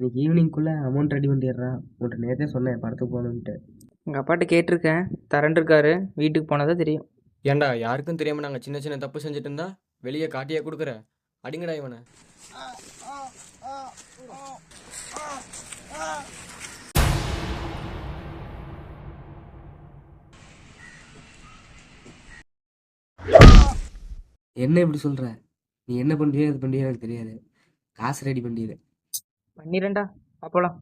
இன்னைக்கு ஈவினிங்குள்ளே amount ready பண்ணிடுறா. உன்கிட்ட நேற்றே சொன்னேன் படத்துக்கு போகணுன்ட்டு. எங்கள் அப்பாட்ட கேட்டிருக்கேன், தரேன்ருக்காரு. வீட்டுக்கு போனால் தான் தெரியும். ஏன்டா யாருக்கும் தெரியாமல் நாங்கள் சின்ன சின்ன தப்பு செஞ்சுட்டு இருந்தா வெளியே காட்டியே கொடுக்குற? அடிங்கடா இவனை. என்ன இப்படி சொல்கிற? நீ என்ன பண்ணுறியோ அது பண்ணுறியோ எனக்கு தெரியாது. காசு ரெடி பண்ணிடு. பண்ணிடுறேன்டா, அப்போலாம்.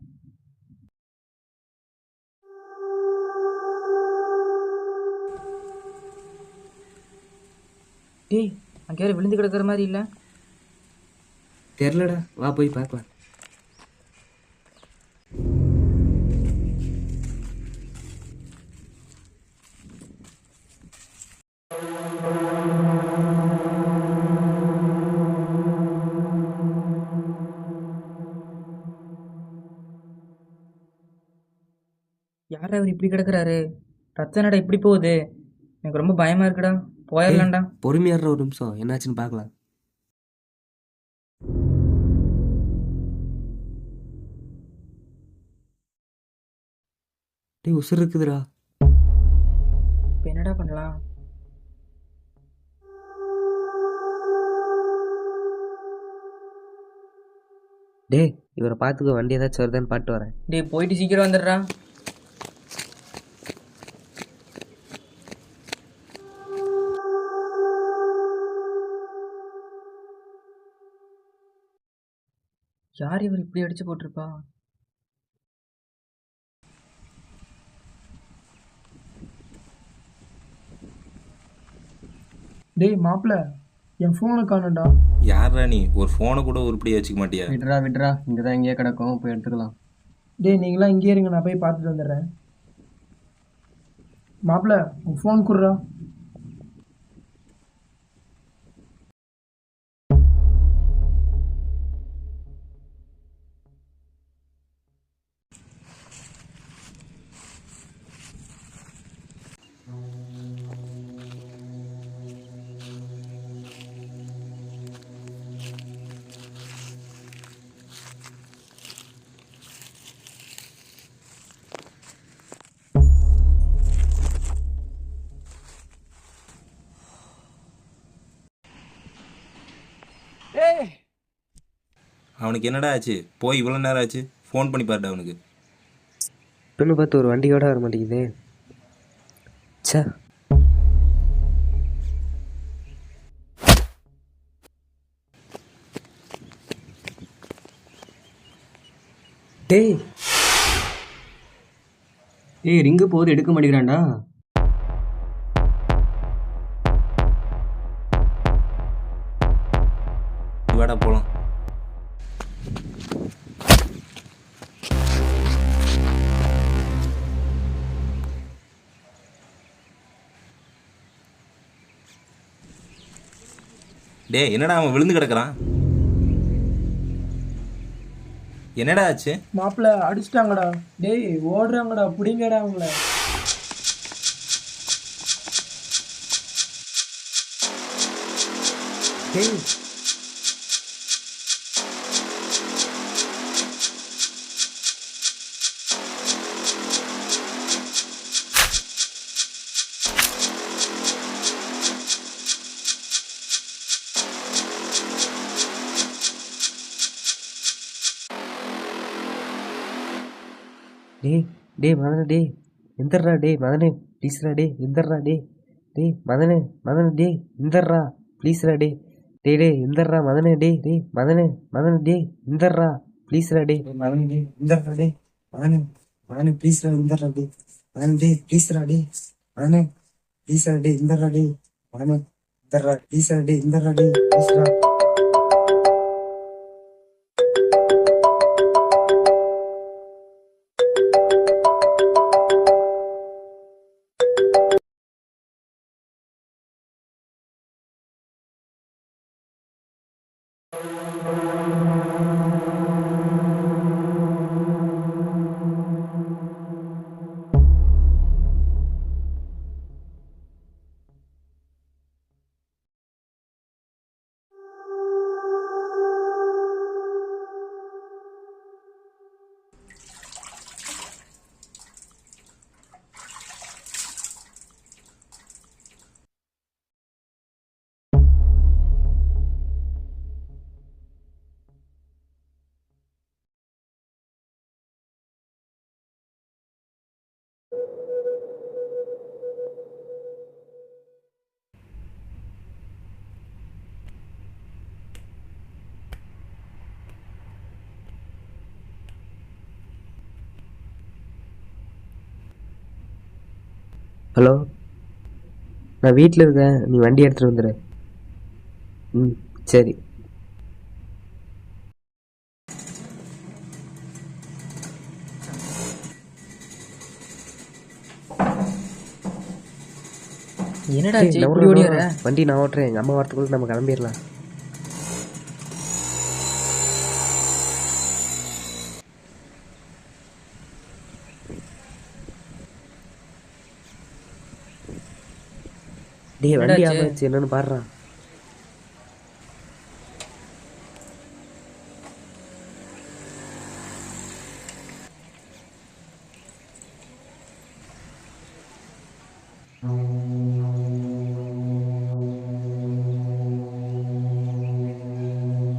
டேய், அங்கே யாரும் விழுந்து கிடக்கிற மாதிரி இல்லை? தெரிலடா, வா போய் பார்க்கலாம். யார் அவர் இப்படி கிடக்குறாரு? ரத்தனடா இப்படி போகுது? எனக்கு ரொம்ப பயமா இருக்குடா. போயிடலாம்டா. பொறுமையாடுற ஒரு நிமிஷம், என்னாச்சுன்னு பார்க்கலாம். டேய், உசுர் இருக்குதுடா. இப்போ என்னடா பண்ணலாம்? டேய், இவரை பார்த்துக்கோ, வண்டி ஏதாச்சும் வருதான்னு பாட்டு வரேன். டேய், போயிட்டு சீக்கிரம் வந்துடுறா. யார் இவர் இப்படி அடிச்சு போட்டிருப்பா? டேய் மாப்பிள்ள, என் ஃபோனை காணும்டா. யாரா நீ? ஒரு ஃபோனை கூட உருப்படியாக வச்சுக்க மாட்டியா? விட்றா, இங்கே தான் எங்கேயே கிடக்கும், போய் எடுத்துக்கலாம். டேய் நீங்களாம் இங்கே இருங்க, நான் போய் பார்த்துட்டு வந்துடுறேன். மாப்பிள்ள, உன் ஃபோன் குடுறா. அவனுக்கு என்னடா ஆச்சு? போய் இவ்வளோ நேரம் ஆச்சு, ஃபோன் பண்ணி பாருடா அவனுக்கு. பெண்ணு பார்த்து ஒரு வண்டியோட வர மாட்டேங்குது. சே, டேய் டேய், ரிங்கு போது எடுக்க மாட்டேங்கிறான்டா. வாடா போகலாம். டேய் என்னடா அவன் விழுந்து கிடக்குறான்? என்னடா ஆச்சு? மாப்பிள்ள அடிச்சிட்டாங்கடா. டேய் ஓடுறாங்கடா, பிடிங்கடா அவங்கள. டேய், டேய் டேய் மதனே, டேய் எந்தர்றா, டேய் மதனே ப்ளீஸ்ரா, டேய் எந்தர்றா, டேய் டேய் மதனே மதனே, டேய் எந்தர்றா ப்ளீஸ்ரா, டேய் டேய் டேய் எந்தர்றா மதனே, டேய் டேய் மதனே மதனே, டேய் எந்தர்றா ப்ளீஸ்ரா, டேய் மதனே, டேய் இந்தர்றா, டேய் மதனே மதனே ப்ளீஸ்ரா, இந்தர்றா, டேய் மதனே, டேய் ப்ளீஸ்ரா, டேய் மதனே ப்ளீஸ்ரா, டேய் இந்தர்றா, டேய் மதனே இந்தர்றா, ப்ளீஸ்ரா, டேய் இந்தர்றா, டேய் ப்ளீஸ்ரா. ஹலோ, நான் வீட்டில் இருக்கேன், நீ வண்டி எடுத்துகிட்டு வந்துடு. ம், சரி. என்னடா டேய், ஆச்சு நவுறா, இப்படி ஓடியார? நவுறா. வண்டி நான் ஓட்டுறேன், எங்கள் அம்மா வரத்துக்குள்ள நம்ம கிளம்பிடலாம். டேய், என்னடா வண்டி ஆச்சு? ஆமாச்சு, என்னன்னு பாடுறான்.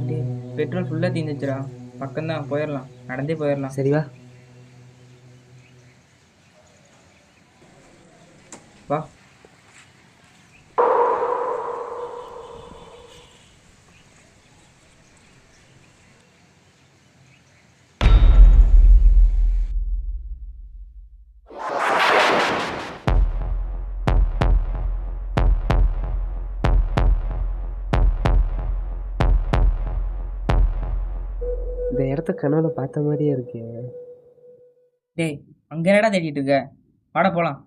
டேய், பெட்ரோல் ஃபுல்லாக தீர்ந்துச்சுடா. பக்கம்தான், போயிடலாம், நடந்தே போயிடலாம். சரி வா. வா. இந்த இடத்த கனவுல பார்த்த மாதிரியே இருக்கே. டேய், அங்கே என்னடா தேடிட்டு இருக்க? வாடா போகலாம்.